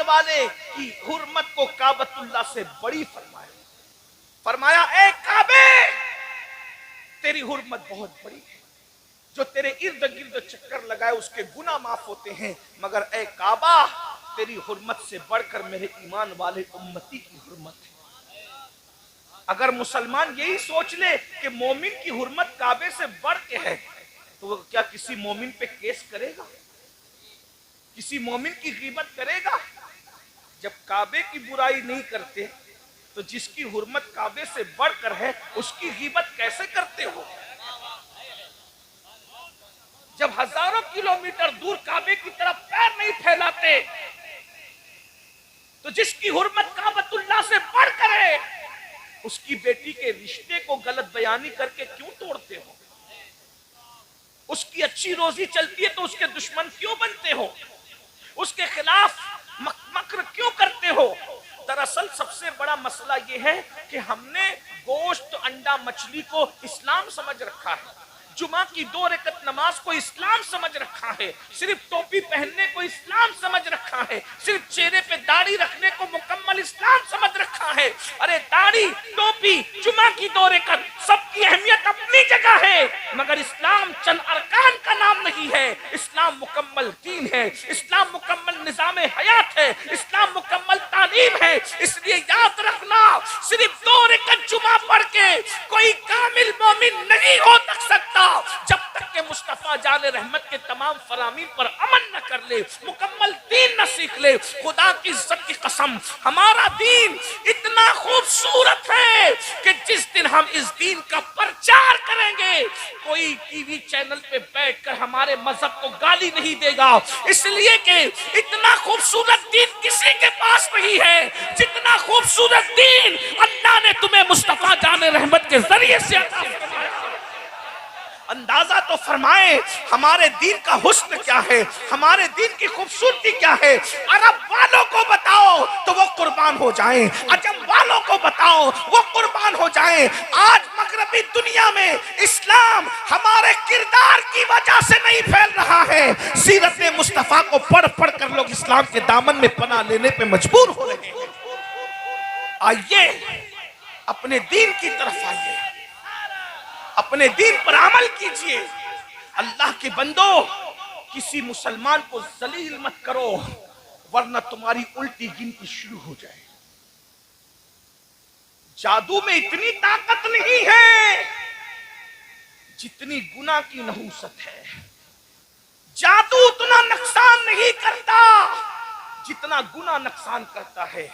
والے کی حرمت کو کعبۃ اللہ سے بڑی فرمایا. فرمایا اے کعبے تیری حرمت بہت بڑی ہے، جو تیرے ارد گرد چکر لگائے اس کے گناہ معاف ہوتے ہیں، مگر اے کعبہ تیری حرمت سے بڑھ کر میرے ایمان والے امتی کی حرمت ہے. اگر مسلمان یہی سوچ لے کہ مومن کی حرمت کعبے سے بڑھ کے ہے تو وہ کیا کسی مومن پہ کیس کرے گا؟ کسی مومن کی غیبت کرے گا؟ جب کعبے کی برائی نہیں کرتے تو جس کی حرمت کعبے سے بڑھ کر ہے اس کی غیبت کیسے کرتے ہو؟ جب ہزاروں کلومیٹر دور کعبے کی طرف پیر نہیں پھیلاتے تو جس کی حرمت کعبۃ اللہ سے بڑھ کر ہے اس کی بیٹی کے رشتے کو غلط بیانی کر کے کیوں توڑتے ہو؟ اس کی اچھی روزی چلتی ہے تو اس کے دشمن کیوں بنتے ہو؟ اس کے خلاف مکر کیوں کرتے ہو؟ دراصل سب سے بڑا مسئلہ یہ ہے کہ ہم نے گوشت، انڈا، مچھلی کو اسلام سمجھ رکھا ہے، جمعہ کی 2 رکعت نماز کو اسلام سمجھ رکھا ہے، صرف ٹوپی پہننے کو اسلام سمجھ رکھا ہے، صرف چہرے پہ داڑھی رکھنے کو مکمل اسلام سمجھ رکھا ہے. ارے داڑھی، ٹوپی، جمعہ کی 2 رکعت سب کی اہمیت اپنی جگہ ہے، مگر اسلام چند ارکان کا نام نہیں ہے. اسلام مکمل دین ہے، اسلام مکمل نظام حیات ہے، اسلام مکمل تعلیم ہے. اس لیے یاد رکھنا صرف 2 رکعت جمعہ پڑھ کے کوئی کامل مومن نہیں ہو سکتا جب تک کہ مصطفیٰ جان رحمت کے تمام فرامین پر عمل نہ کر لے، مکمل دین نہ سیکھ لے. خدا کی عزت کی قسم ہمارا دین اتنا خوبصورت ہے کہ جس دن ہم اس دین کا پرچار کریں گے کوئی ٹی وی چینل پہ بیٹھ کر ہمارے مذہب کو گالی نہیں دے گا، اس لیے کہ اتنا خوبصورت دین کسی کے پاس نہیں ہے جتنا خوبصورت دین اللہ نے تمہیں مصطفیٰ جان رحمت کے ذریعے سے عطا فرمایا. اندازہ تو فرمائیں ہمارے دین کا حسن کیا ہے، ہمارے دین کی خوبصورتی کیا ہے. عرب والوں کو بتاؤ تو وہ قربان ہو جائیں، عجم والوں کو بتاؤ وہ قربان ہو جائیں. آج مغربی دنیا میں اسلام ہمارے کردار کی وجہ سے نہیں پھیل رہا ہے، سیرت مصطفیٰ کو پڑھ پڑھ کر لوگ اسلام کے دامن میں پناہ لینے پہ مجبور ہو رہے ہیں. آئیے اپنے دین کی طرف آئیے، اپنے دین پر عمل کیجئے. اللہ کے بندو کسی مسلمان کو ذلیل مت کرو ورنہ تمہاری الٹی گنتی شروع ہو جائے. جادو میں اتنی طاقت نہیں ہے جتنی گناہ کی نحوست ہے. جادو اتنا نقصان نہیں کرتا جتنا گناہ نقصان کرتا ہے.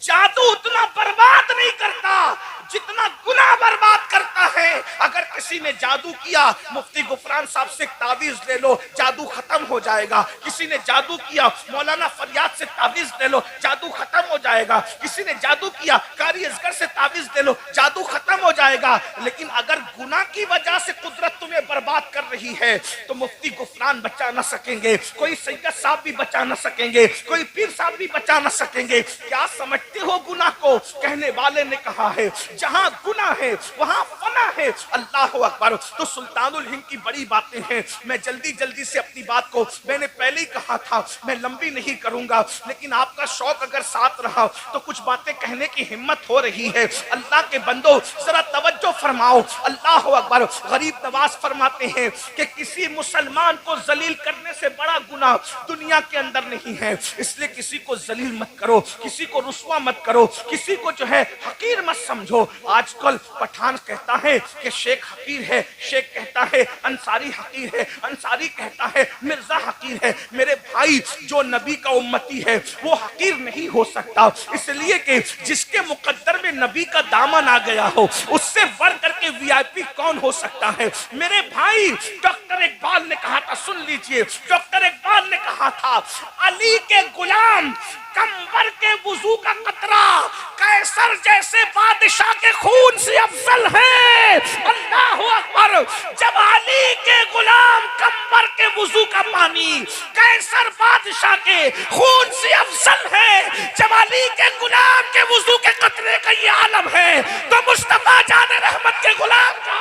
جادو اتنا برباد نہیں کرتا جتنا گناہ برباد کرتا ہے. اگر کسی نے جادو کیا مفتی غفران صاحب سے تعویذ لے لو جادو ختم ہو جائے گا. کسی نے جادو کیا مولانا فریاد سے تعویذ لے لو جادو ختم ہو جائے گا. کسی نے جادو کیا قاری اصغر سے تعویذ لے لو جادو ختم ہو جائے گا. لیکن اگر گناہ کی وجہ سے قدرت تمہیں برباد کر رہی ہے تو مفتی غفران بچا نہ سکیں گے، کوئی سید صاحب بھی بچا نہ سکیں گے، کوئی پیر صاحب بھی بچا نہ سکیں گے. کیا سمجھتے ہو گناہ کو؟ کہنے والے نے کہا ہے جہاں گناہ ہے وہاں فنا ہے. اللہ اکبر. تو سلطان الہند کی بڑی باتیں ہیں. میں جلدی سے اپنی بات کو میں نے پہلے ہی کہا تھا میں لمبی نہیں کروں گا، لیکن آپ کا شوق اگر ساتھ رہا تو کچھ باتیں کہنے کی ہمت ہو رہی ہے. اللہ کے بندو ذرا توجہ فرماؤ. اللہ اکبر. غریب نواز فرماتے ہیں کہ کسی مسلمان کو ذلیل کرنے سے بڑا گناہ دنیا کے اندر نہیں ہے، اس لیے کسی کو ذلیل مت کرو، کسی کو رسوا مت کرو، کسی کو جو ہے حقیر مت سمجھو. آج کل پٹھان کہتا ہے کہ شیخ حقیر ہے، شیخ کہتا ہے انصاری حقیر ہے، انصاری کہتا ہے مرزا حقیر ہے. میرے بھائی جو نبی کا امتی ہے وہ حقیر نہیں ہو سکتا، اس لیے کہ جس کے مقدر میں نبی کا دامن آ گیا ہو اس سے بڑھ کر کے وی آئی پی کون ہو سکتا ہے. میرے بھائی ڈاکٹر اقبال نے کہا تھا، سن لیجئے، ڈاکٹر اقبال نے کہا تھا علی کے غلام کمبر کے وضو کا قطرہ قیصر جیسے بادشاہ کے خون سے افضل ہے. اللہ اکبر. جب علی کے غلام کمبر کے وضو کا پانی قیصر بادشاہ کے خون سے افضل ہے، جب علی کے غلام کے وضو کے قطرے کا یہ عالم ہے تو مصطفیٰ جان رحمت کے غلام کا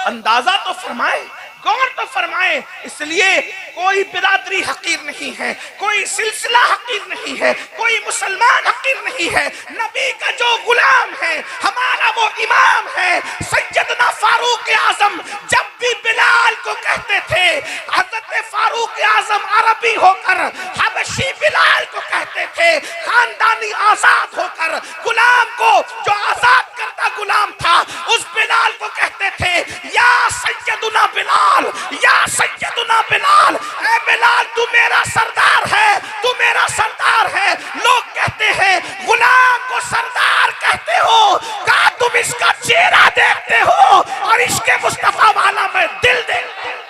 اندازہ تو فرمائے. غور تو فرمائیں. اس لیے کوئی برادری حقیر نہیں ہے, کوئی سلسلہ حقیر نہیں ہے, کوئی مسلمان حقیر نہیں ہے. نبی کا جو غلام ہے ہمارا وہ امام ہے سیدنا فاروق اعظم. جب بھی بلال کو کہتے تھے, حضرت فاروق اعظم عربی ہو کر حبشی بلال کو کہتے تھے, خاندانی آزاد ہو کر غلام کو جو آزاد کرتا غلام تھا اس بلال کو کہتے تھے یا سیدنا بلال, یا سیدنا بلال, اے بلال تو میرا سردار ہے, تو میرا سردار ہے. لوگ کہتے ہیں غلام کو سردار کہتے ہو, کہا تم اس کا چہرہ دیکھتے ہو اور عشق مصطفیٰ والا میں دل دیکھتے ہو.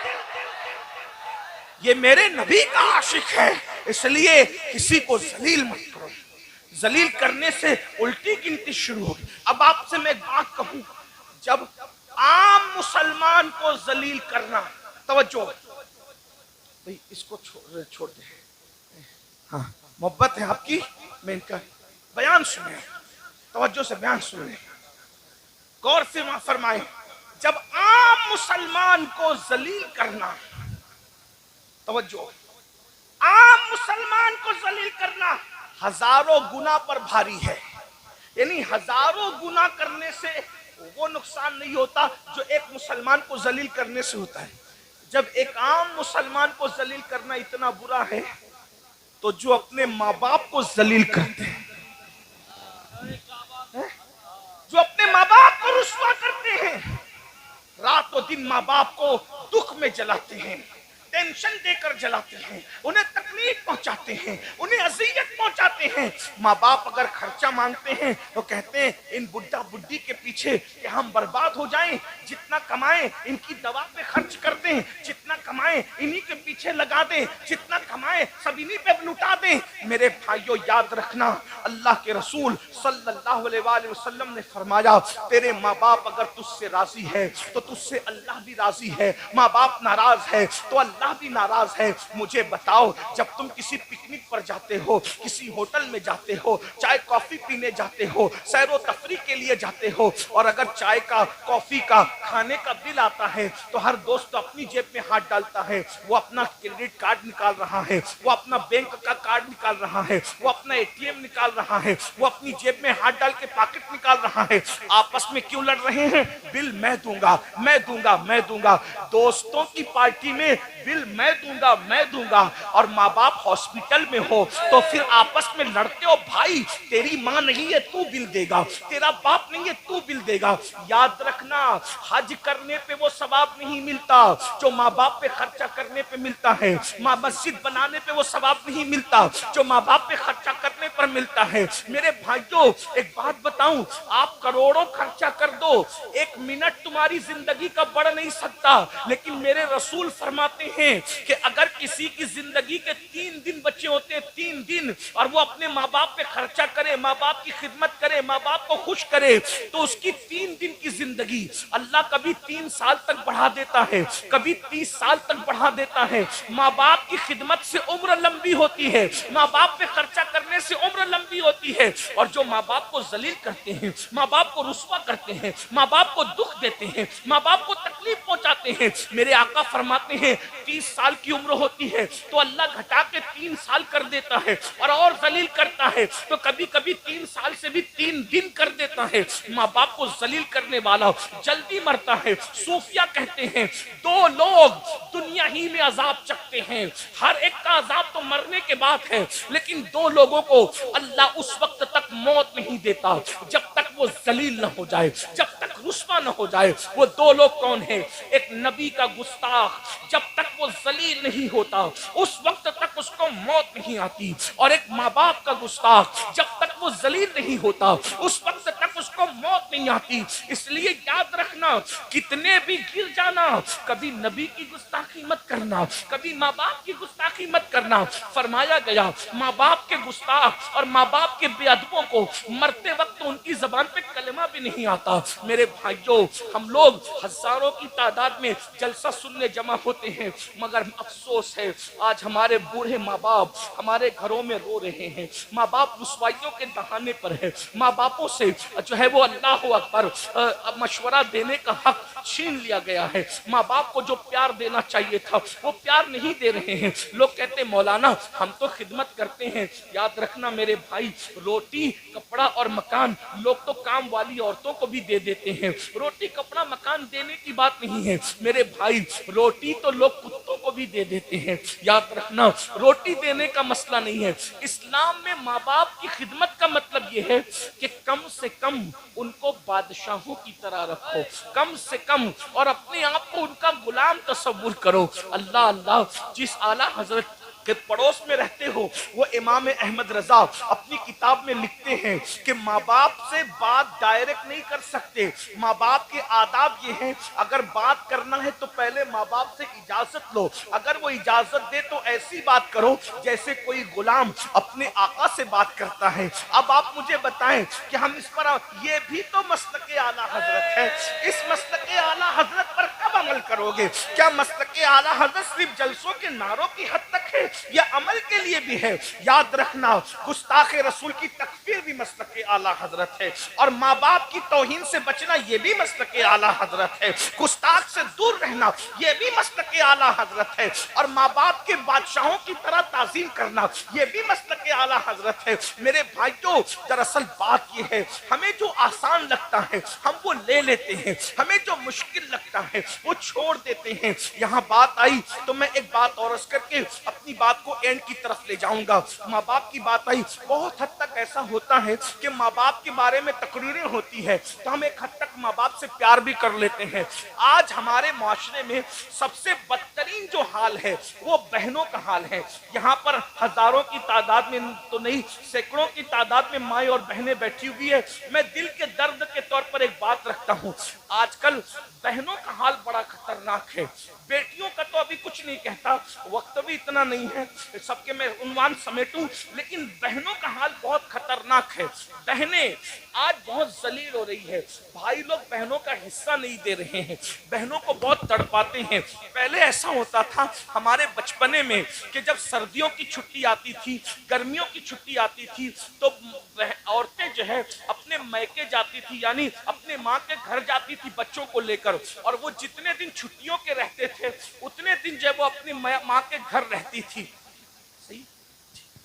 یہ میرے نبی کا عاشق ہے, اس لیے کسی کو ذلیل مت کرو. ذلیل کرنے سے الٹی گنتی شروع ہوگی. اب آپ سے میں ایک بات کہوں, جب عام مسلمان کو ذلیل کرنا, توجہ بھئی اس کو چھوڑ دیں, ہاں محبت ہے آپ کی, میں ان کا بیان سنیں, توجہ سے بیان سنیں, غور فرمائیں. جب عام مسلمان کو ذلیل کرنا, توجہ, عام مسلمان کو ذلیل کرنا ہزاروں گنا پر بھاری ہے. یعنی ہزاروں گنا کرنے سے وہ نقصان نہیں ہوتا جو ایک مسلمان کو ذلیل کرنے سے ہوتا ہے. جب ایک عام مسلمان کو ذلیل کرنا اتنا برا ہے تو جو اپنے ماں باپ کو ذلیل کرتے ہیں, جو اپنے ماں باپ کو رسوا کرتے ہیں, رات و دن ماں باپ کو دکھ میں جلاتے ہیں, ٹینشن دے کر جلاتے ہیں, انہیں تکلیف پہنچاتے ہیں, انہیں اذیت پہنچاتے ہیں. ماں باپ اگر خرچہ مانگتے ہیں تو کہتے ہیں ان بڈھا بڈھی کے پیچھے کہ ہم برباد ہو جائیں, جتنا کمائیں ان کی دوا پہ خرچ کر دیں, جتنا کمائیں انہی کے پیچھے لگا دیں, جتنا کمائیں سب انہی پہ لٹا دیں. میرے بھائیو یاد رکھنا, اللہ کے رسول صلی اللہ علیہ وآلہ وسلم نے فرمایا تیرے ماں باپ اگر تجھ سے راضی ہے تو تجھ سے اللہ بھی راضی ہے, ماں باپ ناراض ہے تو اللہ بھی ناراض ہے. مجھے بتاؤ, جب تم کسی پکنک پر جاتے ہو, کسی ہوٹل میں جاتے ہو, چائے کافی پینے جاتے ہو, سیر و تفریح کے لیے جاتے ہو, اور اگر چائے کا, کافی کا, کھانے کا بل آتا ہے تو ہر دوست اپنی جیب میں ہاتھ ڈالتا ہے, وہ اپنا کریڈٹ کارڈ نکال رہا ہے, وہ اپنا بینک کا کارڈ نکال رہا ہے, وہ اپنا ATM نکال رہا ہے, وہ اپنی جیب میں ہاتھ ڈال کے پاکٹ نکال رہا ہے. آپس میں کیوں لڑ رہے ہیں؟ بل میں دوں گا, میں دوں گا, میں دوں گا. دوستوں کی پارٹی میں بل میں دوں گا, میں دوں گا, اور ماں باپ ہاسپٹل میں ہو تو پھر آپس میں لڑتے ہو, بھائی تیری ماں نہیں ہے تو بل دے گا, تیرا باپ نہیں ہے تو بل دے گا. یاد رکھنا, حج کرنے پہ وہ ثواب نہیں ملتا جو ماں باپ پہ خرچہ کرنے پہ ملتا ہے, ماں مسجد بنانے پہ وہ ثواب نہیں ملتا جو ماں باپ پہ خرچہ کرنے پر ملتا ہے. میرے بھائیوں ایک بات بتاؤں, آپ کروڑوں خرچہ کر دو, ایک منٹ تمہاری زندگی کا بڑھ نہیں سکتا, لیکن میرے رسول فرماتے ہیں کہ اگر کسی کی زندگی کے 3 دن بچے ہوتے, 3 دن, اور وہ اپنے ماں باپ پہ خرچہ کرے, ماں باپ کی خدمت کرے, ماں باپ کو خوش کرے, تو اس کی 3 دن کی زندگی اللہ کبھی 3 سال تک بڑھا دیتا ہے, کبھی 30 سال تک بڑھا دیتا ہے. ماں باپ کی خدمت سے عمر لمبی ہوتی ہے, ماں باپ پہ خرچہ کرنے سے عمر لمبی ہوتی ہے. اور جو ماں باپ کو ذلیل کرتے ہیں, ماں باپ کو رسوا کرتے ہیں, ماں باپ کو دکھ دیتے ہیں, ماں باپ کو تکلیف پہنچاتے ہیں, میرے آقا فرماتے ہیں 30 سال کی عمر ہوتی ہے تو اللہ گھٹا کے 3 سال کر دیتا ہے, اور ذلیل کرتا ہے تو کبھی کبھی 3 سال سے بھی 3 دن کر دیتا ہے. ماں باپ کو ذلیل کرنے والا جلدی مرتا ہے. صوفیہ کہتے ہیں 2 لوگ دنیا ہی میں عذاب چکتے ہیں, ہر ایک کا عذاب تو مرنے کے بعد ہے, لیکن 2 لوگوں کو اللہ اس وقت تک موت نہیں دیتا جب تک وہ ذلیل نہ ہو جائے, جب تک رسوا نہ ہو جائے. وہ 2 لوگ کون ہیں؟ ایک نبی کا گستاخ جب تک وہ ذلیل نہیں ہوتا اس وقت تک اس کو موت نہیں آتی, اور ایک ماں باپ کا گستاخ جب تک وہ ذلیل نہیں ہوتا اس وقت تک اس کو موت نہیں آتی. اس لیے یاد رکھنا, کتنے بھی گر جانا, کبھی نبی کی گستاخی مت کرنا, کبھی ماں باپ کی گستاخی مت کرنا. فرمایا گیا ماں باپ کے گستاخ اور ماں باپ کے بے ادبوں کو مرتے وقت ان کی زبان پہ کلمہ بھی نہیں آتا. میرے بھائیوں, ہم لوگ ہزاروں کی تعداد میں جلسہ سننے جمع ہوتے ہیں, مگر افسوس ہے آج ہمارے بوڑھے ماں باپ ہمارے گھروں میں رو رہے ہیں، ماں باپ رسوائیوں کے دہانے پر ہے، ماں باپوں سے جو ہے وہ اللہ اکبر مشورہ دینے کا حق چھین لیا گیا ہے، ماں باپ کو جو پیار دینا چاہیے تھا وہ پیار نہیں دے رہے ہیں۔ لوگ کہتے ہیں مولانا ہم تو خدمت کرتے ہیں، یاد رکھنا میرے بھائی، روٹی کپڑا اور مکان لوگ تو کام والی عورتوں کو بھی دے دیتے ہیں، روٹی کپڑا مکان دینے کی بات نہیں ہے میرے بھائی، روٹی تو لوگ کتوں کو بھی دے دیتے ہیں، یاد رکھنا روٹی دینے کا مسئلہ نہیں ہے۔ اسلام میں ماں باپ کی خدمت کا مطلب یہ ہے کہ کم سے کم ان کو بادشاہوں کی طرح رکھو، کم سے کم، اور اپنے آپ کو ان کا غلام تصور کرو۔ اللہ اللہ، جس اعلیٰ حضرت کہ پڑوس میں رہتے ہو وہ امام احمد رضا اپنی کتاب میں لکھتے ہیں کہ ماں باپ سے بات ڈائریکٹ نہیں کر سکتے، ماں باپ کے آداب یہ ہیں اگر بات کرنا ہے تو پہلے ماں باپ سے اجازت لو، اگر وہ اجازت دے تو ایسی بات کرو جیسے کوئی غلام اپنے آقا سے بات کرتا ہے۔ اب آپ مجھے بتائیں کہ ہم اس پر، یہ بھی تو مسلک اعلیٰ حضرت ہے، اس مسلک اعلیٰ حضرت پر کب عمل کرو گے؟ کیا مسلک اعلیٰ حضرت صرف جلسوں کے نعروں کی حد تک ہے یا عمل کے لیے بھی ہے؟ یاد رکھنا گستاخ رسول کی تکفیر بھی مسلک اعلیٰ حضرت ہے، اور ماں باپ کی توہین سے بچنا یہ بھی مسلک اعلیٰ حضرت ہے، گستاخ سے دور رہنا یہ بھی مسلک اعلیٰ حضرت ہے، اور ماں باپ کے بادشاہوں کی طرح تعظیم کرنا یہ بھی مسلک اعلیٰ حضرت ہے۔ میرے بھائیوں، دراصل بات یہ ہے ہمیں جو آسان لگتا ہے ہم وہ لے لیتے ہیں، ہمیں جو مشکل لگتا ہے وہ چھوڑ دیتے ہیں۔ یہاں بات آئی تو میں ایک بات اور عرض کر کے اپنی بات کو اینڈ کی طرف لے جاؤں گا۔ ماں باپ کی بات آئی، بہت حد تک ایسا ہوتا ہے کہ ماں باپ کے بارے میں تقریریں ہوتی ہے تو ہم ایک حد تک ماں باپ سے پیار بھی کر لیتے ہیں۔ آج ہمارے معاشرے میں سب سے بدترین جو حال ہے وہ بہنوں کا حال ہے۔ یہاں پر ہزاروں کی تعداد میں تو نہیں، سینکڑوں کی تعداد میں مائیں اور بہنیں بیٹھی ہوئی ہے۔ میں دل کے درد کے طور پر ایک بات رکھتا ہوں، آج کل بہنوں کا حال بڑا خطرناک ہے، بیٹیوں کا تو ابھی کچھ نہیں کہتا، وقت بھی اتنا نہیں ہے سب کے میں عنوان سمیٹوں، لیکن بہنوں کا حال بہت خطرناک ہے۔ بہنیں آج بہت ذلیل ہو رہی ہے، بھائی لوگ بہنوں کا حصہ نہیں دے رہے ہیں، بہنوں کو بہت تڑپاتے ہیں۔ پہلے ایسا ہوتا تھا ہمارے بچپنے میں کہ جب سردیوں کی چھٹی آتی تھی، گرمیوں کی چھٹی آتی تھی تو عورتیں جو ہے اپنے میکے جاتی تھی، یعنی اپنے ماں کے گھر جاتی تھی بچوں کو لے کر، اور وہ جتنے دن چھٹیوں کے رہتے تھے اتنے دن جب وہ اپنی ماں کے گھر رہتی تھی،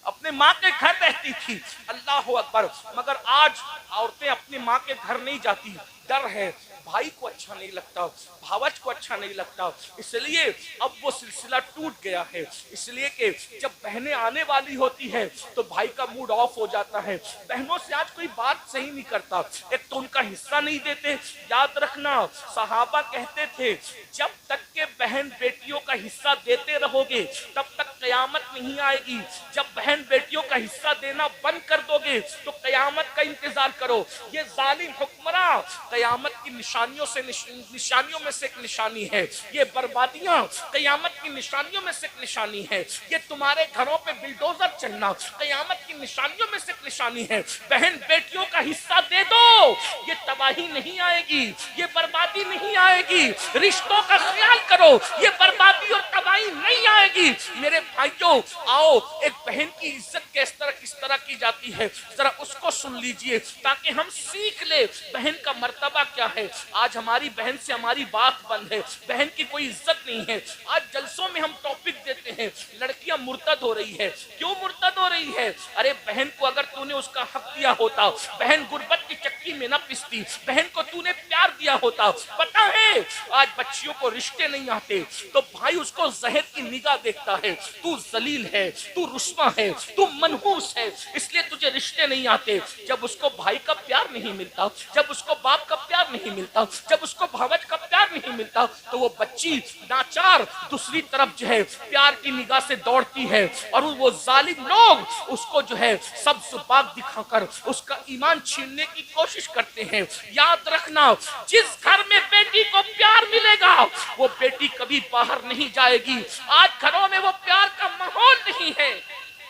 اپنے ماں کے گھر رہتی تھی، اللہ اکبر۔ مگر آج عورتیں اپنی ماں کے گھر نہیں جاتی، ڈر ہے، بھائی کو اچھا نہیں لگتا، بھاوج کو اچھا نہیں لگتا، اس لیے اب وہ سلسلہ ٹوٹ گیا ہے۔ اس لیے کہ جب بہنیں آنے والی ہوتی ہے تو بھائی کا موڈ آف ہو جاتا ہے، بہنوں سے آج کوئی بات صحیح نہیں کرتا، ایک تو ان کا حصہ نہیں دیتے۔ یاد رکھنا صحابہ کہتے تھے جب تک کہ بہن بیٹیوں کا حصہ دیتے رہو گے تب تک قیامت نہیں آئے گی، جب بہن بیٹیوں کا حصہ دینا بند کر دو گے تو قیامت کا انتظار کرو۔ یہ ظالم حکمراں قیامت کی نشانیوں میں سے ایک نشانی ہے، یہ بربادیاں قیامت کی نشانیوں میں سے ایک نشانی ہے، یہ تمہارے گھروں پہ بلڈوزر چلنا قیامت کی نشانیوں میں سے ایک نشانی ہے۔ بہن بیٹیوں کا حصہ دے دو، یہ تباہی نہیں آئے گی، یہ بربادی نہیں آئے گی، رشتوں کا خیال کرو، یہ بربادی اور تباہی نہیں آئے گی۔ میرے بھائیوں، آؤ ایک بہن کی عزت کس طرح کی جاتی ہے ذرا اس کو سن لیجئے تاکہ ہم سیکھ لے بہن کا مرتبہ کیا ہے۔ آج ہماری بہن سے ہماری بات بند ہے، بہن کی کوئی عزت نہیں ہے۔ آج جلسوں میں ہم ٹاپک دیتے ہیں لڑکیاں مرتد ہو رہی ہے، کیوں مرتد ہو رہی ہے؟ ارے بہن کو اگر تو نے اس کا حق دیا ہوتا، بہن غربت کی چکی میں نہ پستی، بہن کو تو نے پیار دیا ہوتا۔ پتہ ہے آج بچیوں کو رشتے نہیں آتے تو بھائی اس کو زہر کی نگاہ دیکھتا ہے، تو ذلیل ہے، تو رسوا ہے، تو منحوس ہے، اس لیے تجھے رشتے نہیں آتے۔ جب اس کو بھائی کا پیار نہیں ملتا، جب اس کو باپ کا پیار نہیں ملتا، جب اس کو بھاوج کا پیار نہیں ملتا تو وہ بچی ناچار دوسری طرف جو ہے پیار کی نگاہ سے دوڑتی ہے، اور وہ ظالم لوگ اس کو جو ہے سبز باغ دکھا کر اس کا ایمان چھیننے کی کوشش کرتے ہیں۔ یاد رکھنا جس گھر میں بیٹی کو پیار ملے گا وہ بیٹی کبھی باہر نہیں جائے گی۔ آج گھروں میں وہ پیار کا ماحول نہیں ہے۔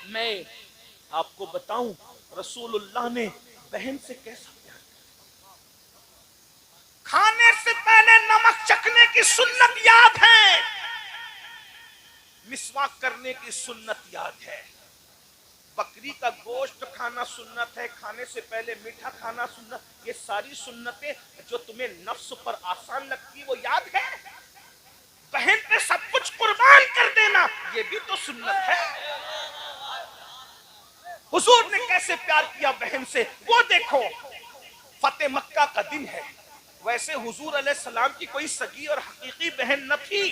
میں آپ کو بتاؤں رسول اللہ نے بہن سے کیسا پیار کیا، کھانے سے پہلے نمک چکھنے کی سنت یاد ہے، مسواک کرنے کی سنت یاد ہے، بکری کا گوشت کھانا سنت ہے، کھانے سے پہلے میٹھا کھانا سنت، یہ ساری سنتیں جو تمہیں نفس پر آسان لگتی وہ یاد ہے؟ بہن پہ سب کچھ قربان کر دینا یہ بھی تو سنت ہے۔ حضور نے کیسے پیار کیا بہن سے وہ دیکھو، فتح مکہ کا دن ہے، ویسے حضور علیہ السلام کی کوئی سگی اور حقیقی بہن نہ تھی،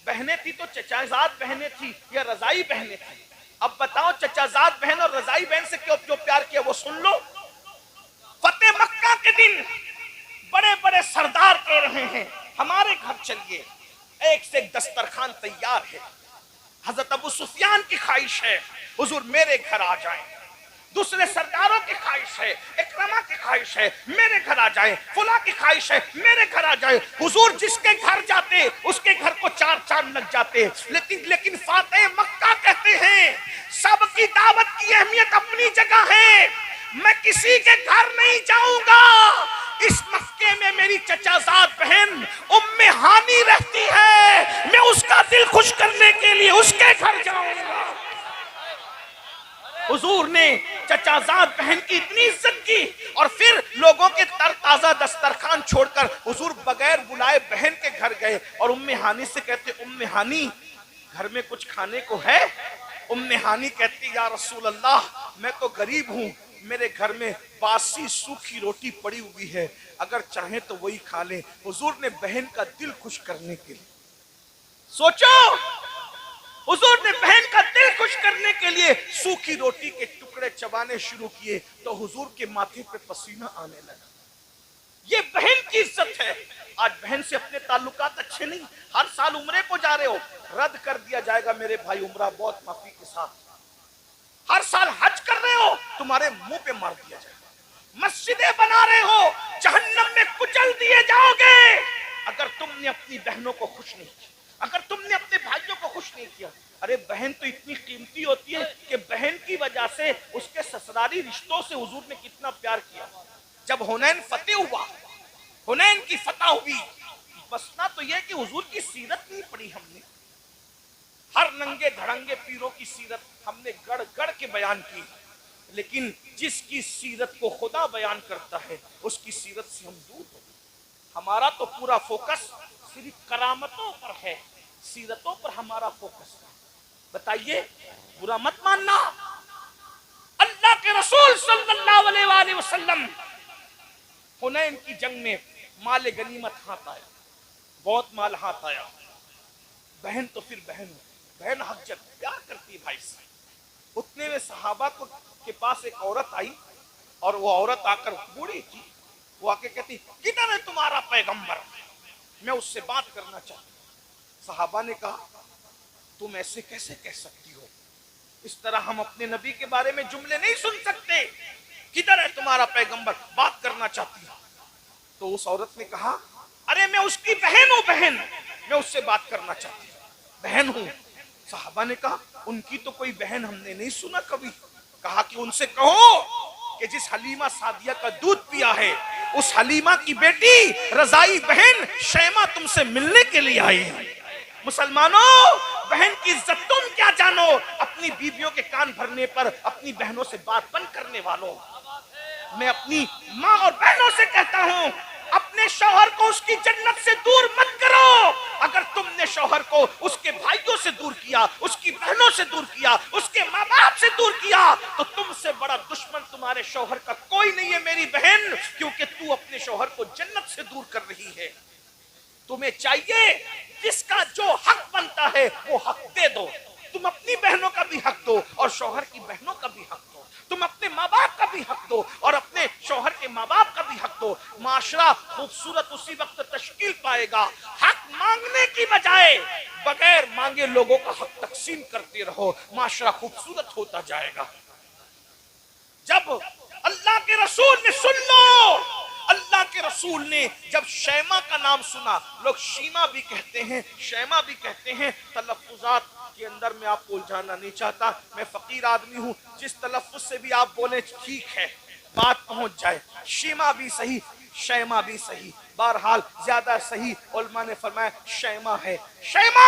بہنیں تھی تو چچازاد بہنیں تھی یا رضائی بہنیں تھی۔ اب بتاؤ چچازاد بہن اور رضائی بہن سے کیوں جو پیار کیا وہ سن لو۔ فتح مکہ کے دن بڑے بڑے سردار کہہ رہے ہیں ہمارے گھر چلیے، ایک سے ایک دسترخوان تیار ہے، حضرت ابو سفیان کی خواہش ہے حضور میرے گھر آ جائیں، دوسرے سرداروں کی خواہش ہے، اکرمہ کی خواہش ہے میرے گھر آ جائیں، فلاں کی خواہش ہے میرے گھر آ جائیں۔ حضور جس کے گھر جاتے اس کے گھر کو 4 چاند لگ جاتے، لیکن فاتح مکہ کہتے ہیں سب کی دعوت کی اہمیت اپنی جگہ ہے، میں کسی کے گھر نہیں جاؤں گا، اس مکے میں میری چچازاد بہن ام ہانی رہتی ہے، میں اس کا دل خوش کرنے کے لیے اس کے گھر جاؤں گا۔ حضور نے چچازاد بہن کی اتنی عزت کی اور پھر لوگوں کے تر تازہ دسترخوان چھوڑ کر حضور بغیر بلائے بہن کے گھر گئے اور ام ہانی سے کہتے ام ہانی گھر میں کچھ کھانے کو ہے؟ ام ہانی کہتی یا رسول اللہ میں تو غریب ہوں، میرے گھر میں باسی سوکھی روٹی پڑی ہوئی ہے، اگر چاہیں تو وہی کھا لیں۔ حضور نے بہن کا دل خوش کرنے کے لیے، سوچو حضور نے بہن کا دل خوش کرنے کے لیے سوکھی روٹی کے ٹکڑے چبانے شروع کیے تو حضور کے ماتھے پہ پسینہ آنے لگا۔ یہ بہن کی عزت ہے۔ آج بہن سے اپنے تعلقات اچھے نہیں، ہر سال عمرے کو جا رہے ہو، رد کر دیا جائے گا میرے بھائی عمرہ بہت معافی کے ساتھ۔ ہر سال حج کر رہے ہو تمہارے منہ پہ مار دیا جائے گا، مسجدیں بنا رہے ہو جہنم میں کچل دیے جاؤ گے اگر تم نے اپنی بہنوں کو خوش نہیں کیا، اگر تم نے اپنے بھائیوں کو خوش نہیں کیا۔ ارے بہن تو اتنی قیمتی ہوتی ہے کہ بہن کی وجہ سے اس کے سسرالی رشتوں سے حضور نے کتنا پیار کیا۔ جب حنین فتح ہوا، حنین کی فتح ہوئی، بسنا تو یہ کہ حضور کی سیرت نہیں پڑھی ہم نے، ہر ننگے دھڑنگے پیروں کی سیرت ہم نے گڑ گڑ کے بیان کی، لیکن جس کی سیرت کو خدا بیان کرتا ہے اس کی سیرت سے ہم دور ہو۔ ہمارا تو پورا فوکس صرف کرامتوں پر ہے، سیرتوں پر ہمارا فوکس ہے۔ بتائیے برا مت ماننا، اللہ کے رسول صلی اللہ علیہ وآلہ وسلم حنین کی جنگ میں مال غنیمت ہاتھ آیا، بہت مال ہاتھ آیا، بہن تو پھر بہن ہو، بہن حق جت پیار کرتی بھائی سے۔ اتنے میں صحابہ کے پاس ایک عورت آئی اور وہ عورت آ کر بوڑھی تھی، وہ آ کے کہتی کدھر ہے تمہارا پیغمبر، میں اس سے بات کرنا چاہتی ہوں۔ صحابہ نے کہا تم ایسے کیسے کہہ سکتی ہو، اس طرح ہم اپنے نبی کے بارے میں جملے نہیں سن سکتے، کدھر ہے تمہارا پیغمبر، بات کرنا چاہتی ہوں۔ تو اس عورت نے کہا ارے میں اس کی بہن ہوں، بہن میں اس سے بات کرنا چاہتی ہوں، بہن ہوں۔ صحابہ نے کہا ان کی تو کوئی بہن ہم نے نہیں سنا کبھی۔ کہا کہ ان سے کہو کہ جس حلیمہ سعدیہ کا دودھ پیا ہے اس حلیمہ کی بیٹی رضائی بہن شیمہ تم سے ملنے کے لیے آئی ہے۔ مسلمانوں بہن کی عزت تم کیا جانو، اپنی بیویوں کے کان بھرنے پر اپنی بہنوں سے بات بند کرنے والوں۔ میں اپنی ماں اور بہنوں سے کہتا ہوں اپنے شوہر کو اس کی جنت سے دور مت کرو، اگر تم نے شوہر کو اس کے بھائیوں سے دور کیا، اس کی بہنوں سے دور کیا، اس کے ماں باپ سے دور کیا تو تم سے بڑا دشمن تمہارے شوہر کا کوئی نہیں ہے میری بہن، کیونکہ تو اپنے شوہر کو جنت سے دور کر رہی ہے۔ تمہیں چاہیے جس کا جو حق بنتا ہے وہ حق دے دو، تم اپنی بہنوں کا بھی حق دو اور شوہر کی بہنوں کا بھی حق دو، تم اپنے ماں باپ کا بھی حق دو اور اپنے شوہر کے ماں باپ کا بھی حق دو۔ معاشرہ خوبصورت اسی وقت تشکیل پائے گا حق مانگنے کی بجائے بغیر مانگے لوگوں کا حق تقسیم کرتے رہو، معاشرہ خوبصورت ہوتا جائے گا۔ جب اللہ کے رسول نے سن لو، اللہ کے رسول نے جب شیمہ کا نام سنا، لوگ شیمہ بھی کہتے ہیں شیمہ بھی کہتے ہیں، تلفظات کے اندر میں آپ کو الجھانا نہیں چاہتا، میں فقیر آدمی ہوں، جس تلفظ سے بھی آپ بولیں ٹھیک ہے، بات پہنچ جائے، شیمہ بھی صحیح شیمہ بھی صحیح، بہرحال زیادہ صحیح علماء نے فرمایا شیمہ ہے۔ شیمہ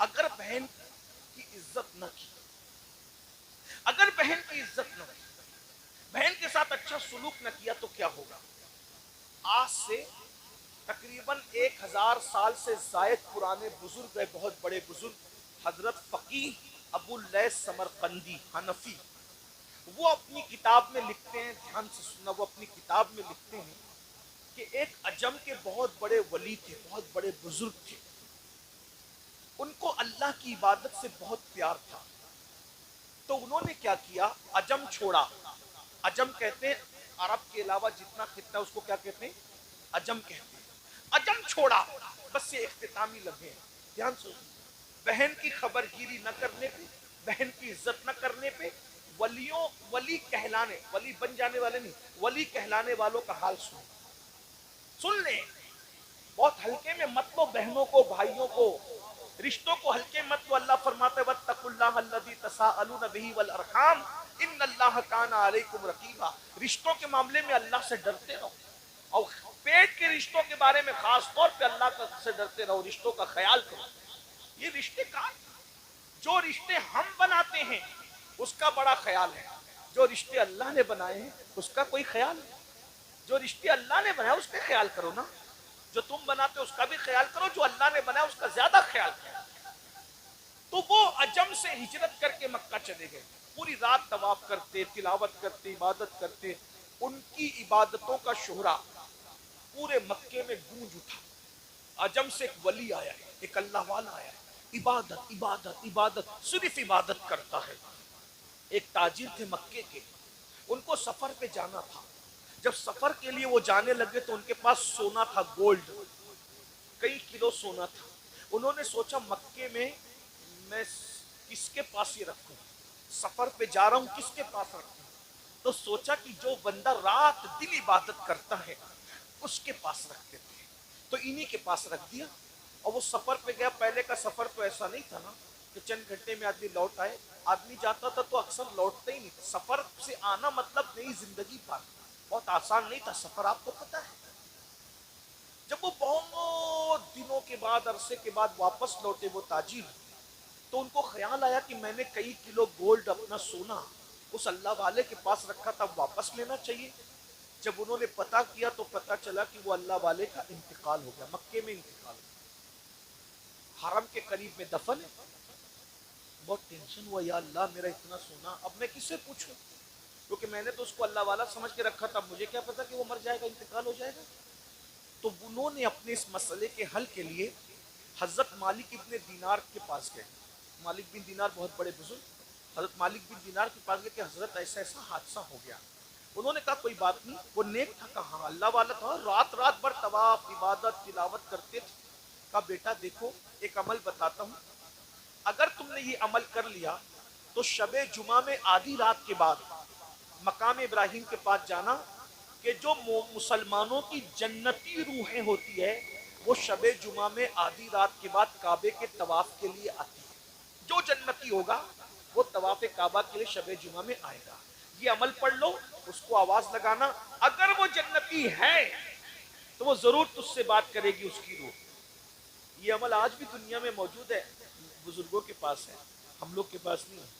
اگر بہن کی عزت نہ کی، اگر بہن کی عزت نہ کی، بہن کے ساتھ اچھا سلوک نہ کیا تو کیا ہوگا؟ آج سے تقریباً 1000 سال سے زائد پرانے بزرگ ہے، بہت بڑے بزرگ، حضرت فقیہ ابو اللیث سمرقندی حنفی، وہ اپنی کتاب میں لکھتے ہیں، دھیان سے سننا، وہ اپنی کتاب میں لکھتے ہیں کہ ایک عجم کے بہت بڑے ولی تھے، بہت بڑے بزرگ تھے، ان کو اللہ کی عبادت سے بہت پیار تھا، تو انہوں نے کیا کیا؟ عجم چھوڑا۔ عجم کہتے ہیں عرب کے علاوہ جتنا خطہ اس کو کیا کہتے ہیں؟ عجم کہتے ہیں۔ عجم چھوڑا، بس یہ اختتامی لمحے ہیں، دھیان سے بہن کی خبر گیری نہ کرنے پہ، بہن کی عزت نہ کرنے پہ، ولی کہلانے، ولی بن جانے والے نہیں، ولی کہلانے والوں کا حال سن لیں، بہت ہلکے میں مت لو بہنوں کو، بھائیوں کو، رشتوں کو ہلکے مت لو۔ اللہ فرماتے ہیں واتقوا اللہ الذی تساءلون بہ والارحام ان اللہ کان علیکم رقیبا، رشتوں کے معاملے میں اللہ سے ڈرتے رہو، اور پیٹ کے رشتوں کے بارے میں خاص طور پہ اللہ سے ڈرتے رہو، رشتوں کا خیال کرو۔ یہ رشتے کہاں؟ جو رشتے ہم بناتے ہیں اس کا بڑا خیال ہے، جو رشتے اللہ نے بنائے ہیں اس کا کوئی خیال نہیں۔ جو رشتے اللہ نے بنائے اس کا خیال کرو نا، جو تم بناتے اس کا بھی خیال کرو، جو اللہ نے بنایا اس کا زیادہ خیال کرو۔ تو وہ عجم سے ہجرت کر کے مکہ چلے گئے، پوری رات طواف کرتے، تلاوت کرتے، عبادت کرتے، ان کی عبادتوں کا شہرا پورے مکے میں گونج اٹھا۔ عجم سے ایک ولی آیا ہے، ایک اللہ والا آیا ہے، عبادت عبادت عبادت، صرف عبادت کرتا ہے۔ ایک تاجر تھے مکے کے، ان کو سفر پہ جانا تھا، جب سفر کے لیے وہ جانے لگے تو ان کے پاس سونا تھا، گولڈ، کئی کلو سونا تھا۔ انہوں نے سوچا مکے میں میں کس کے پاس یہ رکھوں، سفر پہ جا رہا ہوں کس کے پاس رکھوں؟ تو سوچا کہ جو بندہ رات دن عبادت کرتا ہے اس کے پاس رکھتے تھے، تو انہی کے پاس رکھ دیا۔ اور وہ سفر پہ گیا، پہلے کا سفر تو ایسا نہیں تھا نا کہ چند گھنٹے میں آدمی لوٹ آئے، آدمی جاتا تھا تو اکثر لوٹتا ہی نہیں تھا، سفر سے آنا مطلب نئی زندگی پانا، بہت آسان نہیں تھا سفر، آپ کو پتا ہے۔ جب وہ بہت دنوں کے بعد، عرصے کے بعد واپس لوٹے وہ تاجر، تو ان کو خیال آیا کہ میں نے کئی کلو گولڈ، اپنا سونا اس اللہ والے کے پاس رکھا تھا، واپس لینا چاہیے۔ جب انہوں نے پتہ کیا تو پتہ چلا کہ وہ اللہ والے کا انتقال ہو گیا، مکے میں انتقال ہو گیا، حرم کے قریب میں دفن ہے۔ بہت ٹینشن ہوا، یا اللہ میرا اتنا سونا اب میں کس سے پوچھوں، کیونکہ میں نے تو اس کو اللہ والا سمجھ کے رکھا تھا، مجھے کیا پتا کہ وہ مر جائے گا، انتقال ہو جائے گا۔ تو انہوں نے اپنے اس مسئلے کے حل کے لیے حضرت مالک ابن دینار کے پاس گئے۔ مالک بن دینار بہت بڑے بزرگ، حضرت مالک بن دینار کے پاس گئے کہ حضرت ایسا ایسا حادثہ ہو گیا۔ انہوں نے کہا کوئی بات نہیں، وہ نیک تھا، کہا اللہ والا تھا، رات رات بھر طواف عبادت تلاوت کرتے تھے۔ کہا بیٹا دیکھو ایک عمل بتاتا ہوں، اگر تم نے یہ عمل کر لیا تو شب جمعہ میں آدھی رات کے بعد مقام ابراہیم کے پاس جانا، کہ جو مسلمانوں کی جنتی روحیں ہوتی ہے وہ شب جمعہ میں آدھی رات کے بعد کعبے کے طواف کے لیے آتی ہے، جو جنتی ہوگا وہ طواف کعبہ کے لیے شب جمعہ میں آئے گا۔ یہ عمل پڑھ لو، اس کو آواز لگانا، اگر وہ جنتی ہے تو وہ ضرور تجھ سے بات کرے گی اس کی روح۔ یہ عمل آج بھی دنیا میں موجود ہے، بزرگوں کے پاس ہے، ہم لوگ کے پاس نہیں ہے،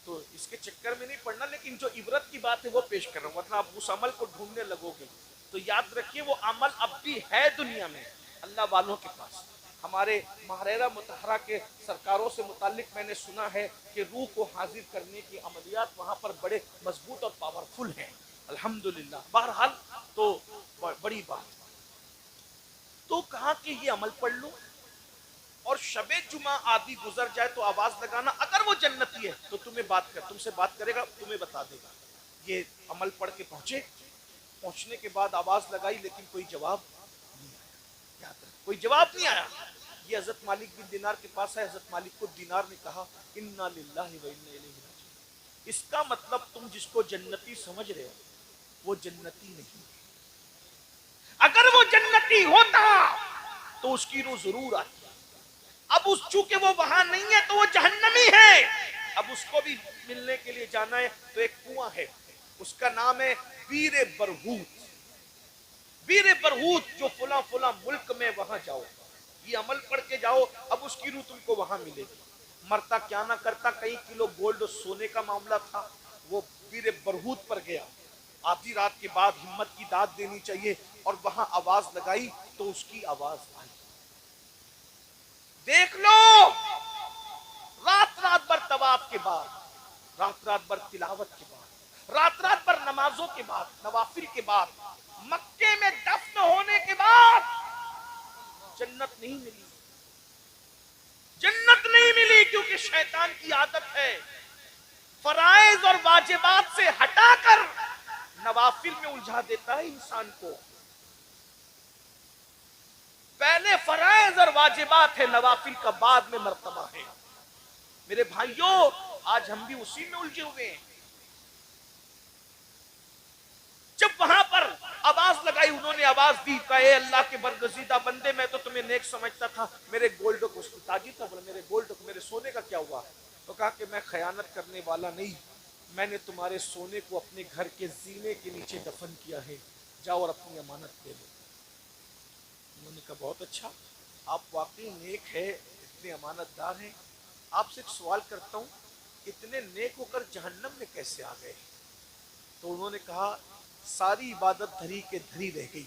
تو اس کے چکر میں نہیں پڑنا، لیکن جو عبرت کی بات ہے وہ پیش کر رہا ہوں، ورنہ آپ اس عمل کو ڈھونڈنے لگو گے تو یاد رکھیے وہ عمل اب بھی ہے دنیا میں اللہ والوں کے پاس۔ ہمارے محررہ مطہرہ کے سرکاروں سے متعلق میں نے سنا ہے کہ روح کو حاضر کرنے کی عملیات وہاں پر بڑے مضبوط اور پاورفل ہیں، الحمدللہ۔ بہرحال تو بڑی بات، تو کہا کہ یہ عمل پڑھ لو اور شب جمعہ آدھی گزر جائے تو آواز لگانا، اگر وہ جنتی ہے تو تم سے بات کرے گا، تمہیں بتا دے گا۔ یہ عمل پڑھ کے پہنچنے کے بعد آواز لگائی لیکن کوئی جواب نہیں آیا، کوئی جواب نہیں آیا۔ یہ حضرت مالک بن دینار کے پاس ہے، حضرت مالک کو دینار نے کہا انا للہ و انا الیہ راجعون، اس کا مطلب تم جس کو جنتی سمجھ رہے ہو وہ جنتی نہیں ہے، اگر وہ جنتی ہوتا تو اس کی روح ضرور آتی، اب اس چونکہ وہ وہاں نہیں ہے تو وہ جہنمی ہے۔ اب اس کو بھی ملنے کے لیے جانا ہے تو ایک کنواں ہے، اس کا نام ہے بیر برہوت، بیر برہوت، جو فلاں فلاں ملک میں، وہاں جاؤ۔ یہ عمل پڑھ کے جاؤ, اب اس کی روح تم کو وہاں ملے گی. مرتا کیا نہ کرتا, کئی کلو گولڈ سونے کا معاملہ تھا, وہ بیر برہوت پر گیا. آدھی رات کے بعد ہمت کی داد دینی چاہیے, اور وہاں آواز لگائی تو اس کی آواز آئی. دیکھ لو, رات رات بھر طواف کے بعد, رات رات بھر تلاوت کے بعد, رات رات بھر نمازوں کے بعد, نوافل کے بعد, مکے میں دفن ہونے کے بعد جنت نہیں ملی. جنت نہیں ملی کیونکہ شیطان کی عادت ہے فرائض اور واجبات سے ہٹا کر نوافل میں الجھا دیتا ہے انسان کو. پہلے فرائض اور واجبات ہے, نوافل کا بعد میں مرتبہ ہے. میرے بھائیوں, آج ہم بھی اسی میں الجھے ہوئے ہیں. جب وہاں پر آواز لگائی, انہوں نے آواز دی, کہا اے اللہ کے برگزیدہ بندے, میں تو تمہیں نیک سمجھتا تھا, میرے گولڈ کو, اس کو تاجر تھا, بولا میرے گولڈ کو, میرے سونے کا کیا ہوا؟ تو کہا کہ میں خیانت کرنے والا نہیں, میں نے تمہارے سونے کو اپنے گھر کے زینے کے نیچے دفن کیا ہے, جاؤ اور اپنی امانت دے دو. انہوں نے کہا بہت اچھا, آپ واقعی نیک ہے, اتنے امانت دار ہیں. آپ سے ایک سوال کرتا ہوں, اتنے نیک ہو کر جہنم میں کیسے آ گئے؟ تو انہوں نے کہا ساری عبادت دھری کے دھری رہ گئی,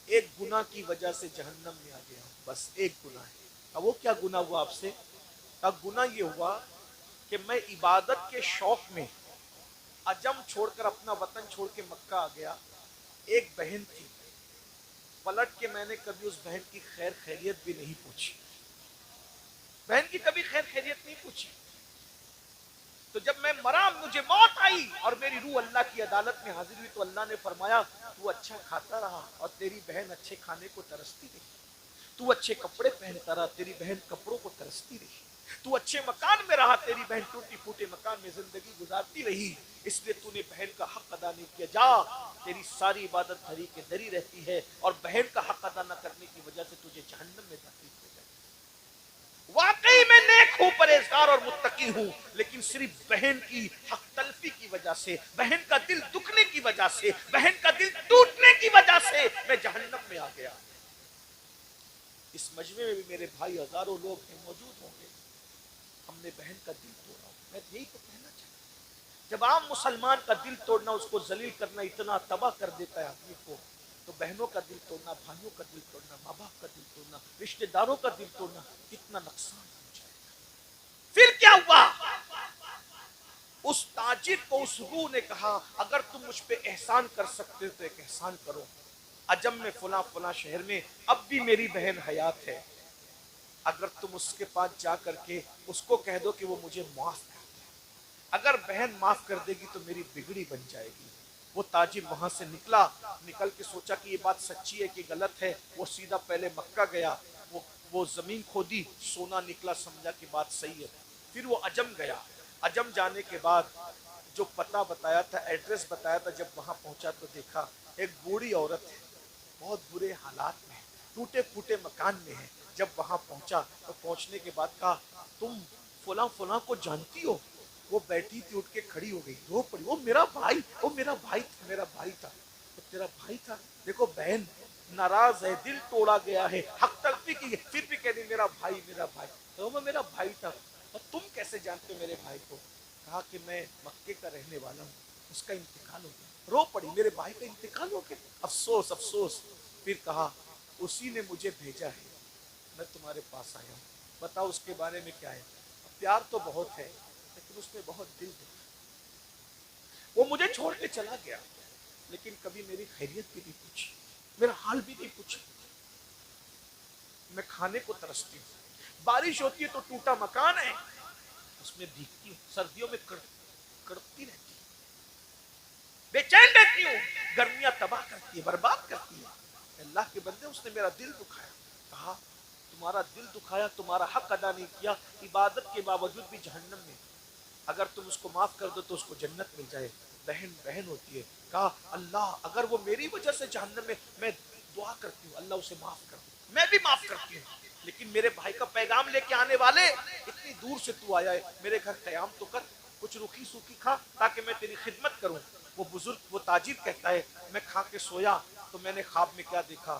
ایک گناہ کی وجہ سے جہنم میں آ گیا, بس ایک گناہ ہے. اب وہ کیا گناہ ہوا آپ سے؟ اب گناہ یہ ہوا کہ میں عبادت کے شوق میں عجم چھوڑ کر, اپنا وطن چھوڑ کے مکہ آ گیا. ایک بہن تھی, پلٹ کے میں نے کبھی اس بہن کی خیر خیریت بھی نہیں پوچھی, بہن کی کبھی خیر خیریت نہیں پوچھی. تو جب میں مرا, مجھے موت آئی اور میری روح اللہ کی عدالت میں حاضر ہوئی, تو اللہ نے فرمایا تو اچھا کھاتا رہا اور تیری بہن اچھے کھانے کو ترستی رہی, تو اچھے کپڑے پہنتا رہا, تیری بہن کپڑوں کو ترستی رہی, تو اچھے مکان میں رہا, تیری بہن ٹوٹی پھوٹے مکان میں زندگی گزارتی رہی, اس لیے تو نے بہن کا حق ادا نہیں کیا. جا, تیری ساری عبادت دھری کے دھری رہتی ہے, اور بہن کا حق ادا نہ کرنے کی وجہ سے تجھے جہنم میں داخل کیا جائے. واقعی میں نیک ہوں, پرہیزگار اور متقی ہوں, لیکن صرف بہن کی حق تلفی کی وجہ سے, بہن کا دل دکھنے کی وجہ سے, بہن کا دل ٹوٹنے کی وجہ سے میں جہنم میں آ گیا. اس مجمع میں بھی میرے بھائی ہزاروں لوگ ہیں, موجود ہوں گے, ہم نے بہن کا دل توڑا. میں یہی تو کہنا چاہتا ہوں, جب عام مسلمان کا دل توڑنا, اس کو ذلیل کرنا اتنا تباہ کر دیتا ہے آدمی کو, تو بہنوں کا دل توڑنا, بھائیوں کا دل توڑنا, ماں باپ کا دل توڑنا, رشتہ داروں کا دل توڑنا کتنا نقصان پہنچائے گا. پھر کیا ہوا؟ اس تاجر کو اس روح نے کہا اگر تم مجھ پہ احسان کر سکتے ہو تو ایک احسان کرو, عجم میں فلاں فلاں شہر میں اب بھی میری بہن حیات ہے, اگر تم اس کے پاس جا کر کے اس کو کہہ دو کہ وہ مجھے معاف کر دے, اگر بہن معاف کر دے گی تو میری بگڑی بن جائے گی. وہ تاجر وہاں سے نکلا, نکل کے سوچا کہ یہ بات سچی ہے کہ غلط ہے. وہ سیدھا پہلے مکہ گیا, وہ زمین کھودی, سونا نکلا, سمجھا کہ بات صحیح ہے. پھر وہ عجم گیا, عجم جانے کے بعد جو پتہ بتایا تھا, ایڈریس بتایا تھا, جب وہاں پہنچا تو دیکھا ایک بوڑھی عورت ہے, بہت برے حالات میں, ٹوٹے پھوٹے مکان میں ہے. جب وہاں پہنچا تو پہنچنے کے بعد کہا تم فلاں فلاں کو جانتی ہو؟ وہ بیٹھی تھی, اٹھ کے کھڑی ہو گئی, رو پڑی, وہ میرا بھائی, وہ میرا بھائی تھا, میرا بھائی تھا. تو تیرا بھائی تھا؟ دیکھو بہن ناراض ہے, دل توڑا گیا ہے, حق تلفی کی ہے, پھر بھی کہہ دی میرا بھائی, میرا بھائی. تو وہ میرا بھائی تھا. اور تم کیسے جانتے ہو میرے بھائی کو؟ کہا کہ میں مکے کا رہنے والا ہوں, اس کا انتقال ہو گیا. رو پڑی, میرے بھائی کا انتقال ہو گیا, افسوس افسوس. پھر کہا اسی نے مجھے بھیجا ہے, میں تمہارے پاس آیا ہوں, بتاؤ اس کے بارے میں کیا ہے. پیار تو بہت ہے لیکن اس نے بہت دل دیا. وہ مجھے چھوڑ کے چلا گیا, لیکن کبھی میری خیریت بھی نہیں پوچھی, میرا حال بھی نہیں پوچھا. میں کھانے کو ترستی ہوں, بارش ہوتی ہے تو ٹوٹا مکان ہے, اس میں بھیگتی ہوں, سردیوں میں کڑپتی رہتی ہوں, بے چین رہتی ہوں, گرمیاں تباہ کرتی ہے, برباد کرتی ہے. اللہ کے بندے, اس نے میرا دل دکھایا. کہا تمہارا دل دکھایا, تمہارا حق ادا نہیں کیا, عبادت کے باوجود بھی جہنم میں, اگر تم اس کو معاف کر دو تو اس کو جنت مل جائے. بہن بہن ہوتی ہے. کہا اللہ اگر وہ میری وجہ سے جہنم میں دعا کرتی ہوں, اللہ اسے معاف کر دو, میں بھی معاف کرتی ہوں, لیکن میرے بھائی کا پیغام لے کے آنے والے, اتنی دور سے تو آیا ہے, میرے گھر قیام تو کر, کچھ روکھی سوکھی کھا تاکہ میں تیری خدمت کروں. وہ بزرگ, وہ تاجر کہتا ہے میں کھا کے سویا تو میں نے خواب میں کیا دیکھا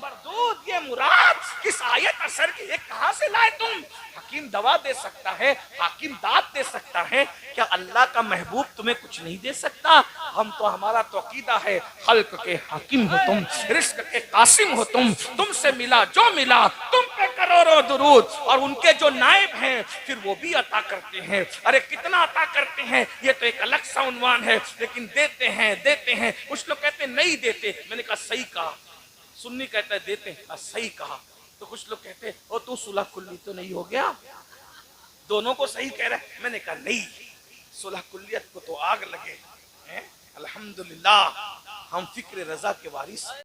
مردود یہ مراد کس آیت اثر کی، یہ کہاں سے لائے تم؟ حکیم دوا دے سکتا ہے، حاکم داد دے سکتا ہے، کیا اللہ کا محبوب تمہیں کچھ نہیں دے سکتا؟ ہم تو ہمارا تو عقیدہ ہے خلق کے حاکم ہو تم، رزق کے قاسم ہو تم سے ملا جو ملا تم پہ کروڑوں درود، اور ان کے جو نائب ہیں پھر وہ بھی عطا کرتے ہیں۔ ارے کتنا عطا کرتے ہیں یہ تو ایک الگ سا عنوان ہے، لیکن دیتے ہیں دیتے ہیں۔ کچھ لوگ کہتے ہیں نہیں دیتے، میں نے کہا صحیح کہا۔ سنی کہتا ہے دیتے ہیں، صحیح کہا۔ تو کچھ لوگ کہتے ہیں او تو صلح کلی تو نہیں ہو گیا؟ دونوں کو صحیح کہہ رہا ہے۔ میں نے کہا نہیں، صلح کلیت کو تو آگ لگے۔ الحمدللہ ہم فکر رضا کے وارث